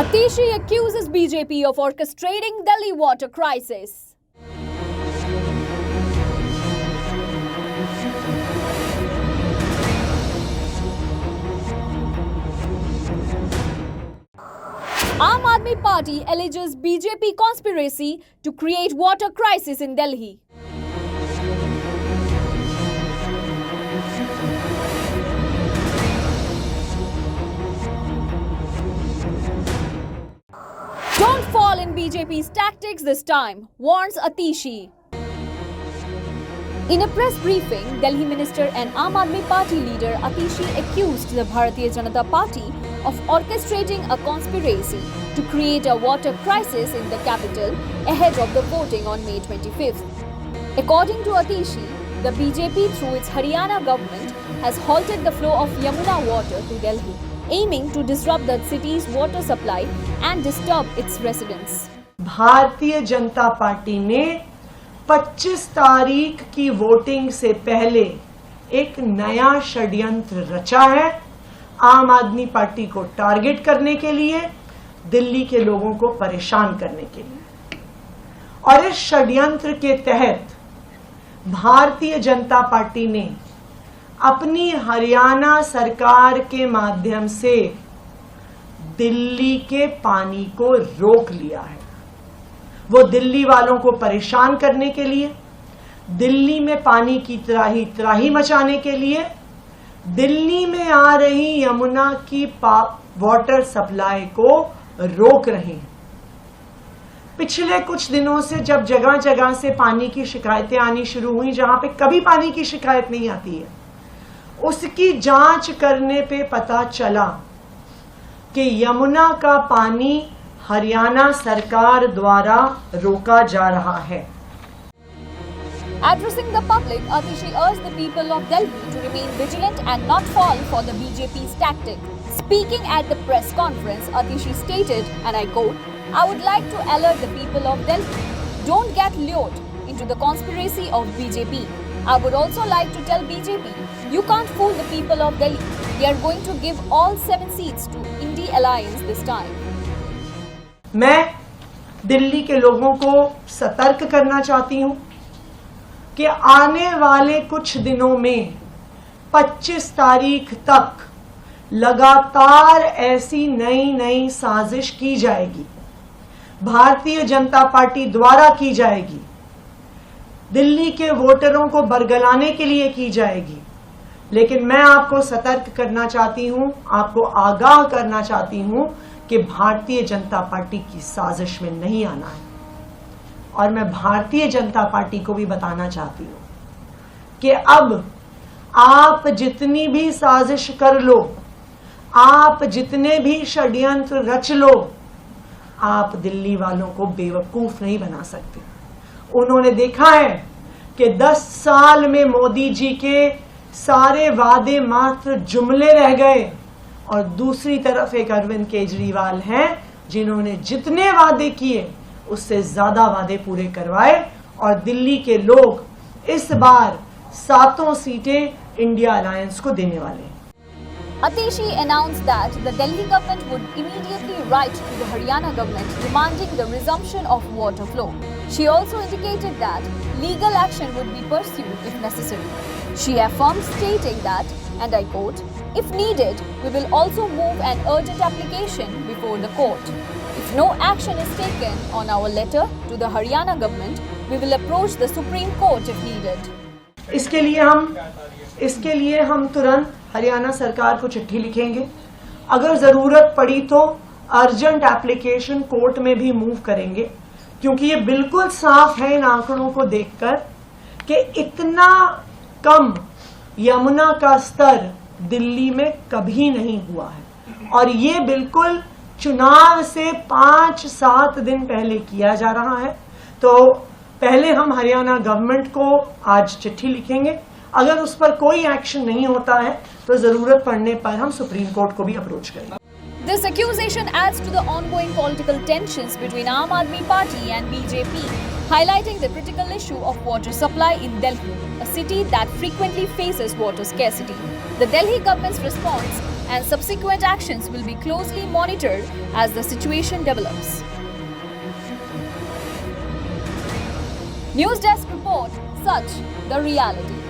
Atishi accuses BJP of orchestrating Delhi water crisis. Aam Aadmi Party alleges BJP conspiracy to create water crisis in Delhi. Don't fall in BJP's tactics this time, warns Atishi. In a press briefing, Delhi Minister and Aam Aadmi Party leader Atishi accused the Bharatiya Janata Party of orchestrating a conspiracy to create a water crisis in the capital ahead of the voting on May 25th. According to Atishi, the BJP through its Haryana government has halted the flow of Yamuna water to Delhi, aiming to disrupt the city's water supply and disturb its residents. Bharatiya Janata party ने 25 तारीख की voting से पहले एक नया षड्यंत्र रचा है आम आदमी पार्टी को टारगेट करने के लिए, दिल्ली के लोगों को परेशान करने के लिए। और इस षड्यंत्र के तहत भारतीय जनता पार्टी ने अपनी हरियाणा सरकार के माध्यम से दिल्ली के पानी को रोक लिया है। वो दिल्ली वालों को परेशान करने के लिए, दिल्ली में पानी की त्राही त्राही मचाने के लिए, दिल्ली में आ रही यमुना की वाटर सप्लाई को रोक रहे हैं। पिछले कुछ दिनों से जब जगह जगह से पानी की शिकायतें आनी शुरू हुई, जहां पे कभी पानी की शिकायत नहीं आती है, उसकी जांच करने पे पता चला कि यमुना का पानी हरियाणा सरकार द्वारा रोका जा रहा है। Addressing the public, Atishi urged the people of Delhi to remain vigilant and not fall for the BJP's tactic. Speaking at the press conference, Atishi stated, and I quote, "I would like to alert the people of Delhi, don't get lured into the conspiracy of BJP. I would also like to tell BJP, you can't fool the people of Delhi. We are going to give all 7 seats to Indy Alliance this time." मैं दिल्ली के लोगों को सतर्क करना चाहती हूं कि आने वाले कुछ दिनों में 25 तारीख तक लगातार ऐसी नई साजिश की जाएगी, भारतीय जनता पार्टी द्वारा की जाएगी, दिल्ली के वोटरों को बरगलाने के लिए की जाएगी। लेकिन मैं आपको सतर्क करना चाहती हूं, आपको आगाह करना चाहती हूं कि भारतीय जनता पार्टी की साजिश में नहीं आना है। और मैं भारतीय जनता पार्टी को भी बताना चाहती हूं कि अब आप जितनी भी साजिश कर लो, आप जितने भी षड्यंत्र रच लो, आप दिल्ली वालों को बेवकूफ नहीं बना सकते। उन्होंने देखा है कि 10 साल में मोदी जी के सारे वादे मात्र जुमले रह गए, और दूसरी तरफ एक अरविंद केजरीवाल हैं जिन्होंने जितने वादे किए उससे ज्यादा वादे पूरे करवाए, और दिल्ली के लोग इस बार 7 सीटें इंडिया अलायंस को देने वाले हैं। Atishi announced that the Delhi government would immediately write to the Haryana government demanding the resumption of water flow. She also indicated that legal action would be pursued if necessary. She affirmed, stating that, and I quote, "If needed, we will also move an urgent application before the court. If no action is taken on our letter to the Haryana government, we will approach the Supreme Court if needed." इसके लिए हम तुरंत हरियाणा सरकार को चिट्ठी लिखेंगे। अगर जरूरत पड़ी तो अर्जेंट एप्लीकेशन कोर्ट में भी मूव करेंगे, क्योंकि ये बिल्कुल साफ है इन आंकड़ों को देखकर कि इतना कम यमुना का स्तर दिल्ली में कभी नहीं हुआ है, और ये बिल्कुल चुनाव से 5-7 दिन पहले किया जा रहा है। तो पहले हम हरियाणा गवर्नमेंट को आज चिट्ठी लिखेंगे। अगर उस पर कोई एक्शन नहीं होता है तो जरूरत पड़ने पर हम सुप्रीम कोर्ट को भी अप्रोच करेंगे। This accusation adds to the ongoing political tensions between Aam Aadmi Party and BJP, highlighting the critical issue of water supply in Delhi, a city that frequently faces water scarcity. The Delhi government's response and subsequent actions will be closely monitored as the situation develops. News Desk report, such the reality.